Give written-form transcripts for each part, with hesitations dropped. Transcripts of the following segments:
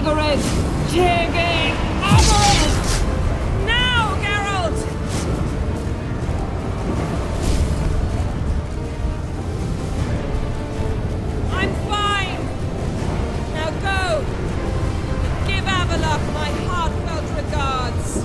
Agares! Tege! Agares! Now, Geralt! I'm fine! Now go! Give Avalok my heartfelt regards!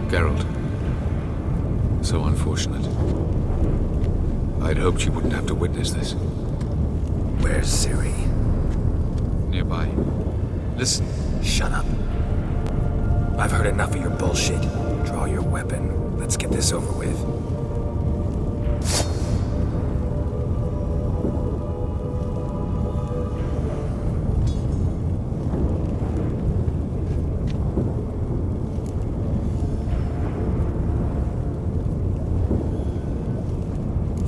Geralt. So unfortunate. I'd hoped you wouldn't have to witness this. Where's Ciri? Nearby. Listen. Shut up. I've heard enough of your bullshit. Draw your weapon. Let's get this over with.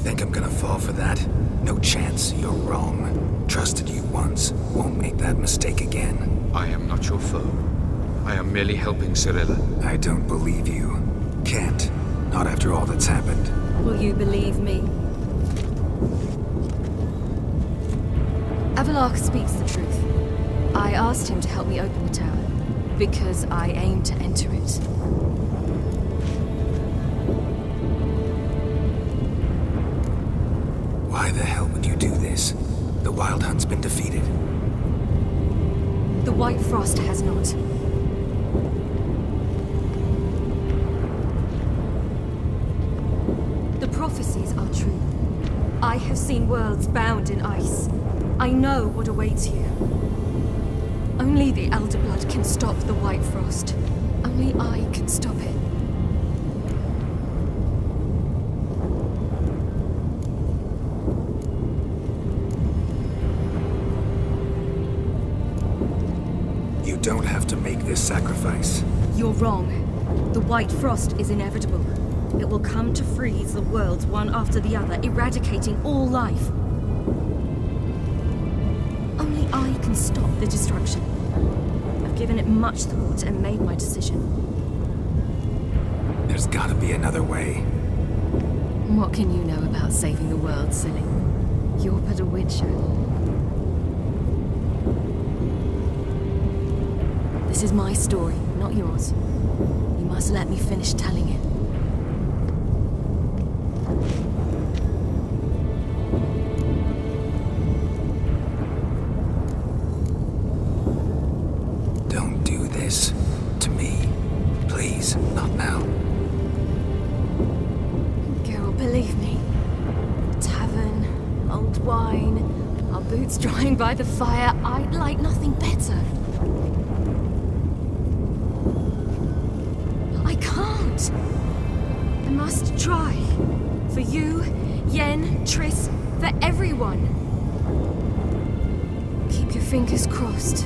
Think I'm gonna fall for that? No chance. You're wrong. Trusted you once. Won't make that mistake again. I am not your foe. I am merely helping Cirilla. I don't believe you. Can't. Not after all that's happened. Will you believe me? Avalok speaks the truth. I asked him to help me open the tower, because I aim to enter it. Why the hell would you do this? The Wild Hunt's been defeated. The White Frost has not. The prophecies are true. I have seen worlds bound in ice. I know what awaits you. Only the Elder Blood can stop the White Frost. Only I can stop it. You don't have to make this sacrifice. You're wrong. The White Frost is inevitable. It will come to freeze the worlds one after the other, eradicating all life. Only I can stop the destruction. I've given it much thought and made my decision. There's gotta be another way. What can you know about saving the world, silly? You're but a witcher. This is my story, not yours. You must let me finish telling it. Don't do this to me. Please, not now. Girl, believe me. Tavern, old wine, our boots drying by the fire. I'd like nothing better. I can't. I must try. For you, Yen, Triss, for everyone. Keep your fingers crossed.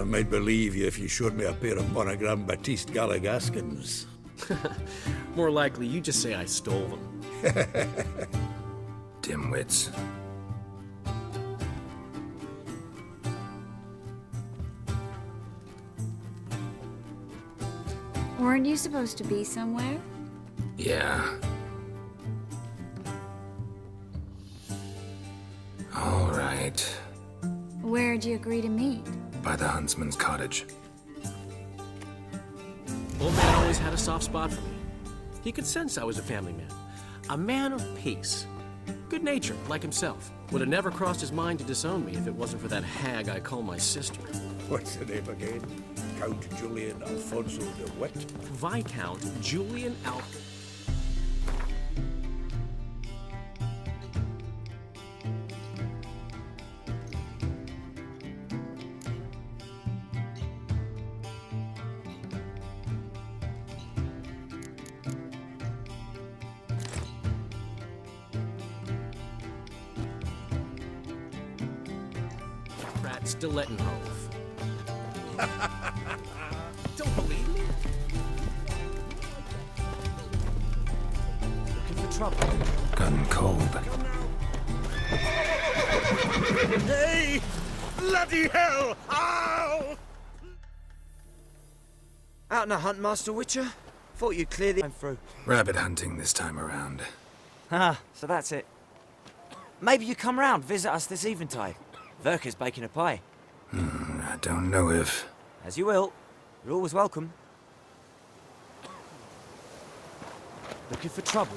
might believe you if you showed me a pair of Monogram Batiste Galligaskins. More likely, you just say I stole them. Dimwits. Weren't you supposed to be somewhere? Yeah. All right. Where'd you agree to meet? By the huntsman's cottage. Old man always had a soft spot for me. He could sense I was a family man. A man of peace. Good natured, like himself. Would have never crossed his mind to disown me if it wasn't for that hag I call my sister. What's the name again? Count Julian Alfonso de Wet? Viscount Julian Stillettenhove. Don't believe me? Looking for trouble. Gun cold. Hey! Bloody hell! Ow! Out on a hunt, Master Witcher? Thought you'd clear the... I'm through. Rabbit hunting this time around. Ah, so that's it. Maybe you come round, visit us this eventide. Verka's baking a pie. I don't know if... As you will. You're always welcome. Looking for trouble?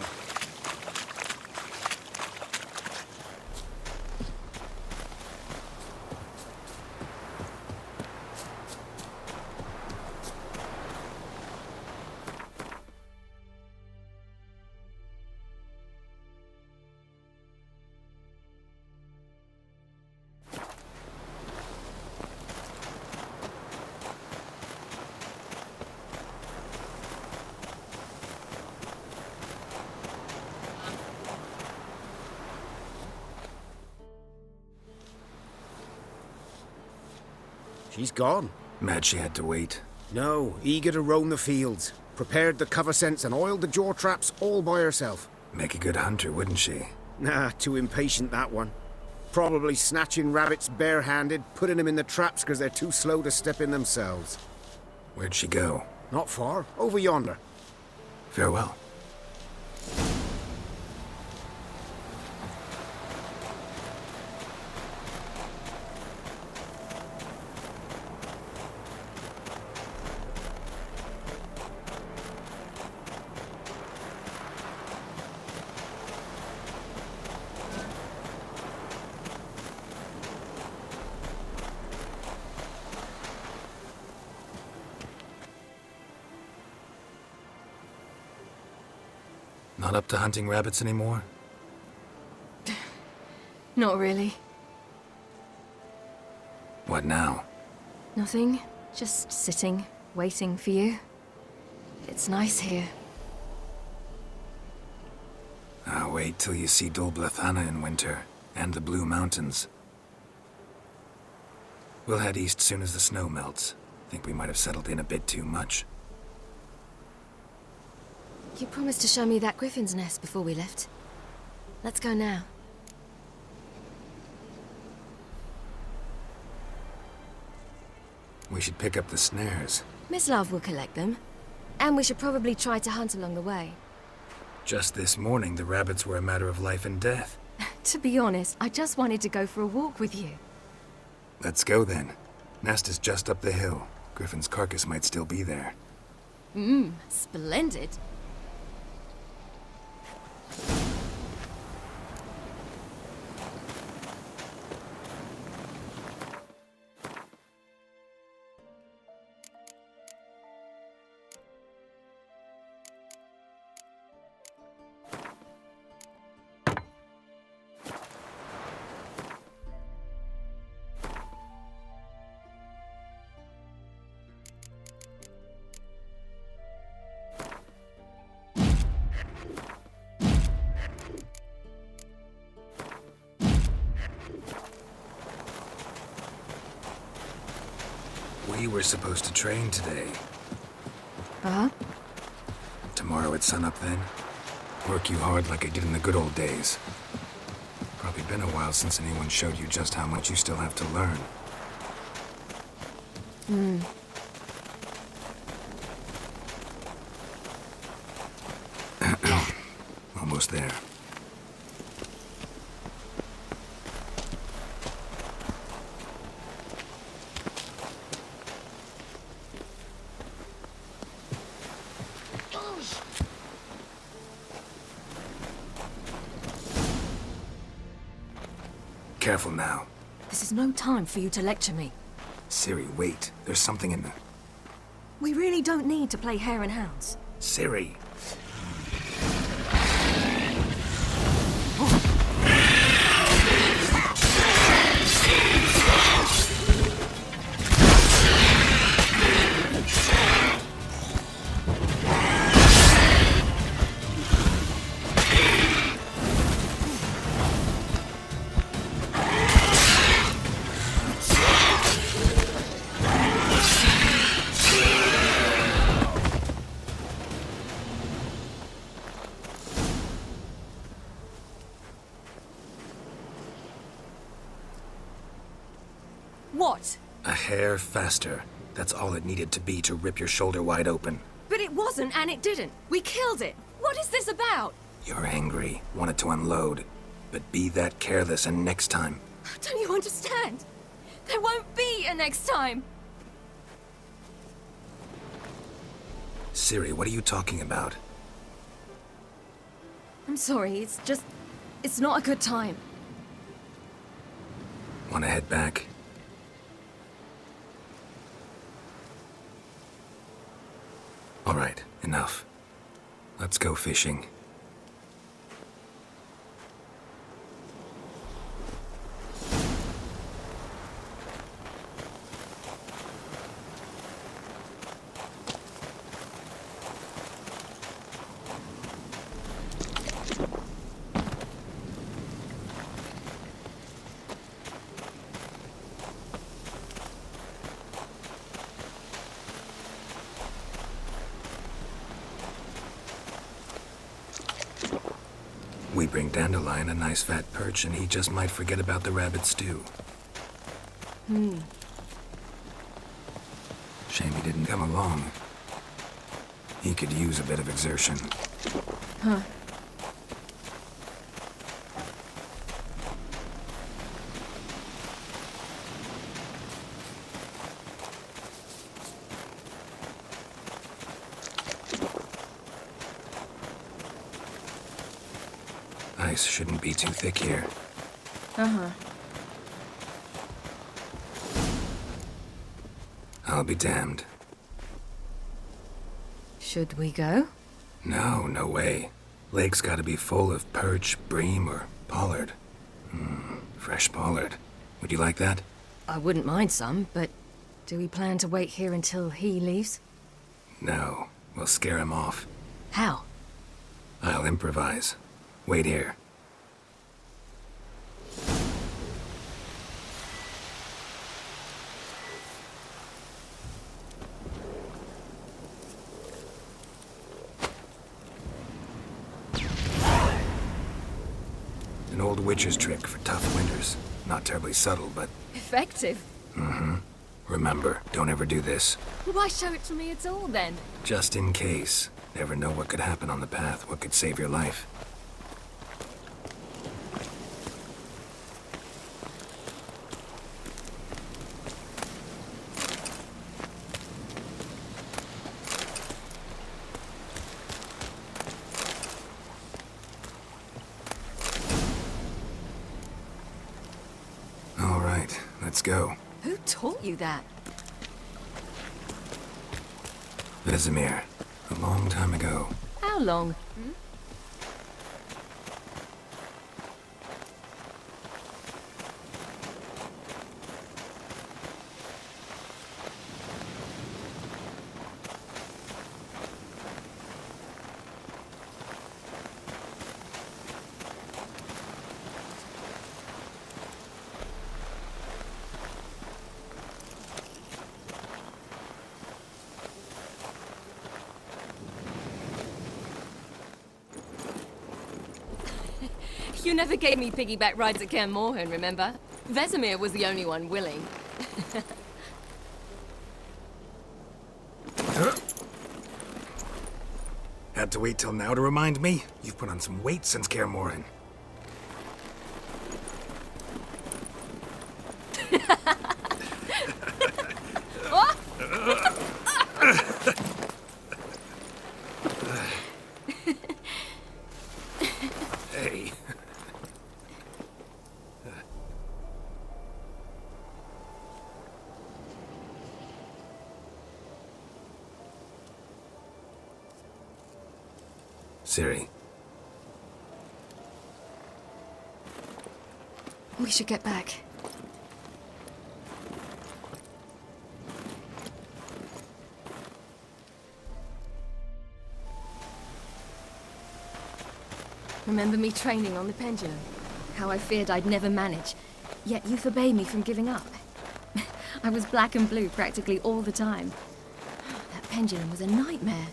She's gone. Mad she had to wait. No, eager to roam the fields. Prepared the cover scents and oiled the jaw traps all by herself. Make a good hunter, wouldn't she? Nah, too impatient, that one. Probably snatching rabbits barehanded, putting them in the traps because they're too slow to step in themselves. Where'd she go? Not far. Over yonder. Farewell. Not up to hunting rabbits anymore? Not really. What now? Nothing. Just sitting, waiting for you. It's nice here. I'll wait till you see Dol Blathanna in winter, and the Blue Mountains. We'll head east soon as the snow melts. Think we might have settled in a bit too much. You promised to show me that griffin's nest before we left. Let's go now. We should pick up the snares. Miss Love will collect them. And we should probably try to hunt along the way. Just this morning, the rabbits were a matter of life and death. To be honest, I just wanted to go for a walk with you. Let's go then. Nest is just up the hill. Griffin's carcass might still be there. Splendid. We were supposed to train today. Uh-huh. Tomorrow at sunup then? Work you hard like I did in the good old days. Probably been a while since anyone showed you just how much you still have to learn. Almost there. Careful now. This is no time for you to lecture me. Ciri, wait. There's something in the... We really don't need to play hare and hounds. Ciri! What? A hair faster. That's all it needed to be to rip your shoulder wide open. But it wasn't, and it didn't. We killed it. What is this about? You're angry, wanted to unload. But be that careless and next time. Don't you understand? There won't be a next time. Ciri, what are you talking about? I'm sorry, it's not a good time. Want to head back? All right, enough. Let's go fishing. We bring Dandelion a nice fat perch, and he just might forget about the rabbit stew. Shame he didn't come along. He could use a bit of exertion. Huh. Ice shouldn't be too thick here. Uh-huh. I'll be damned. Should we go? No, no way. Lake's gotta be full of perch, bream, or pollard. Fresh pollard. Would you like that? I wouldn't mind some, but do we plan to wait here until he leaves? No. We'll scare him off. How? I'll improvise. Wait here. An old witch's trick for tough winters. Not terribly subtle, but... Effective? Remember, don't ever do this. Why show it to me at all, then? Just in case. Never know what could happen on the path, what could save your life. All right, let's go. Who taught you that? Vesemir, a long time ago. How long? You never gave me piggyback rides at Kaer Morhen, remember? Vesemir was the only one willing. Had to wait till now to remind me? You've put on some weight since Kaer Morhen. Hey. Ciri. We should get back. Remember me training on the pendulum? How I feared I'd never manage, yet you forbade me from giving up. I was black and blue practically all the time. That pendulum was a nightmare.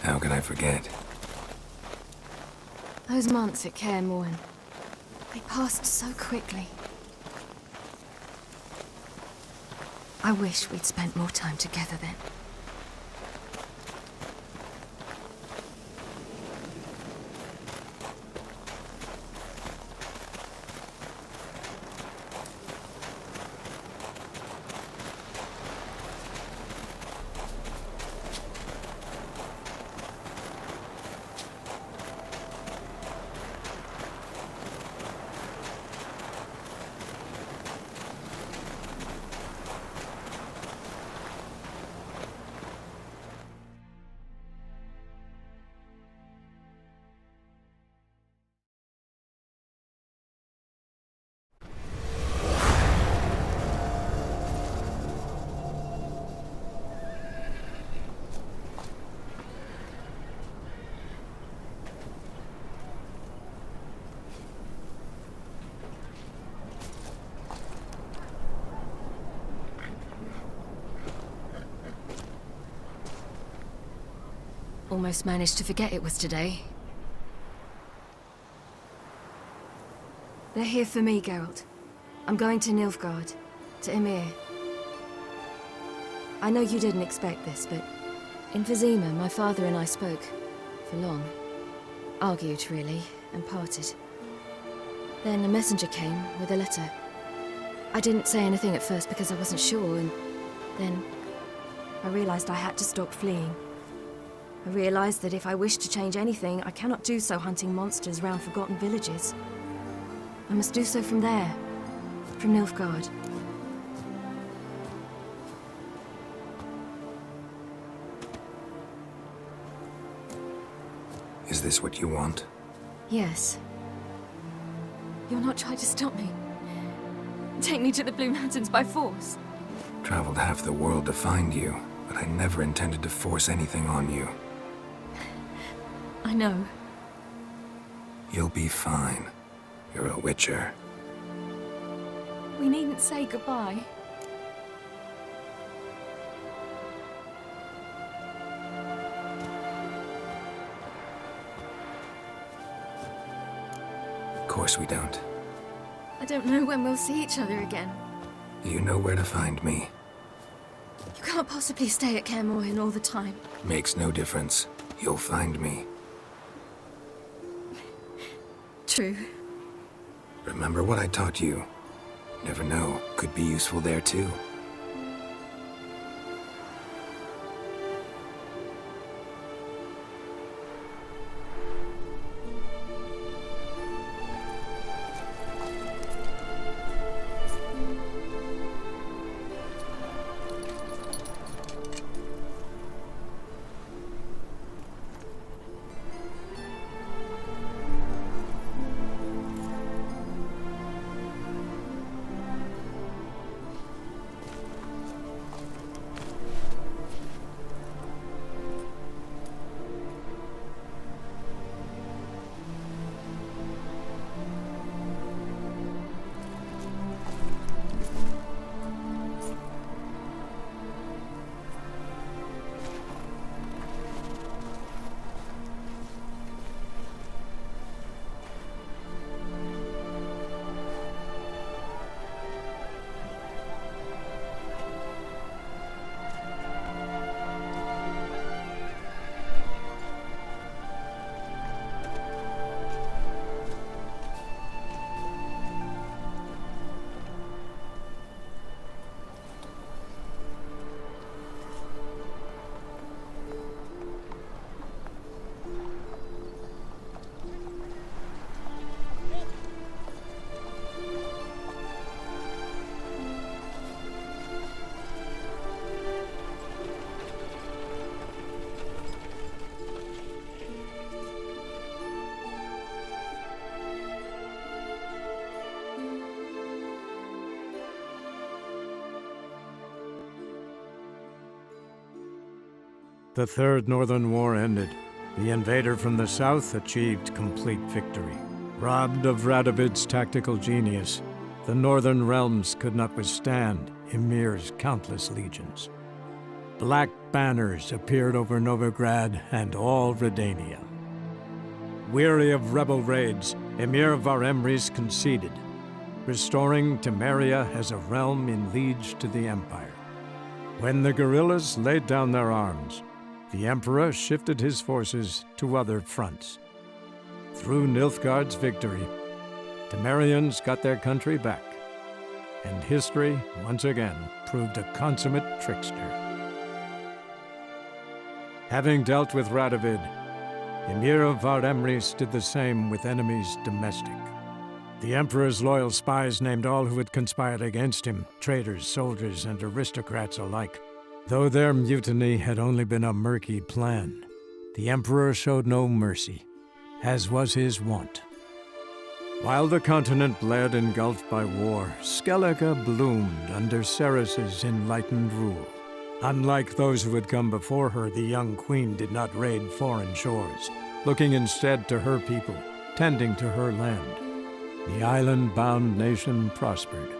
How could I forget? Those months at Kaer Morhen, they passed so quickly. I wish we'd spent more time together then. Almost managed to forget it was today. They're here for me, Geralt. I'm going to Nilfgaard, to Emir. I know you didn't expect this, but in Vizima, my father and I spoke for long. Argued, really, and parted. Then a messenger came with a letter. I didn't say anything at first because I wasn't sure, and then I realized I had to stop fleeing. I realized that if I wish to change anything, I cannot do so hunting monsters round forgotten villages. I must do so from there, from Nilfgaard. Is this what you want? Yes. You'll not try to stop me. Take me to the Blue Mountains by force. Traveled half the world to find you, but I never intended to force anything on you. I know. You'll be fine. You're a Witcher. We needn't say goodbye. Of course we don't. I don't know when we'll see each other again. You know where to find me. You can't possibly stay at Kaer Morhen all the time. Makes no difference. You'll find me. True. Remember what I taught you. Never know, could be useful there too. The Third Northern War ended. The invader from the south achieved complete victory. Robbed of Radovid's tactical genius, the Northern realms could not withstand Emir's countless legions. Black banners appeared over Novigrad and all Redania. Weary of rebel raids, Emir Var-Emreis conceded, restoring Temeria as a realm in liege to the Empire. When the guerrillas laid down their arms, the Emperor shifted his forces to other fronts. Through Nilfgaard's victory, Temerians got their country back, and history once again proved a consummate trickster. Having dealt with Radovid, Emir of Var-Emreis did the same with enemies domestic. The Emperor's loyal spies named all who had conspired against him, traitors, soldiers, and aristocrats alike. Though their mutiny had only been a murky plan, the Emperor showed no mercy, as was his wont. While the continent bled engulfed by war, Skellige bloomed under Ceres's enlightened rule. Unlike those who had come before her, the young queen did not raid foreign shores, looking instead to her people, tending to her land. The island-bound nation prospered,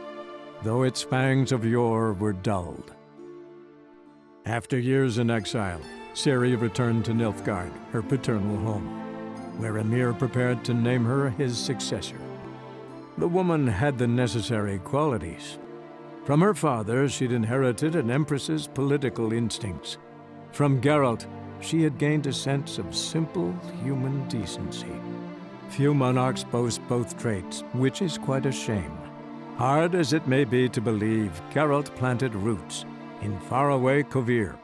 though its fangs of yore were dulled. After years in exile, Ciri returned to Nilfgaard, her paternal home, where Emir prepared to name her his successor. The woman had the necessary qualities. From her father, she'd inherited an empress's political instincts. From Geralt, she had gained a sense of simple human decency. Few monarchs boast both traits, which is quite a shame. Hard as it may be to believe, Geralt planted roots in faraway Kovir.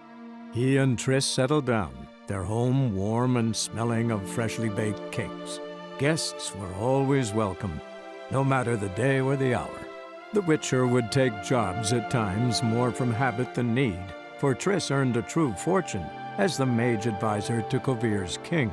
He and Triss settled down, their home warm and smelling of freshly baked cakes. Guests were always welcome, no matter the day or the hour. The Witcher would take jobs at times more from habit than need, for Triss earned a true fortune as the mage advisor to Kovir's king.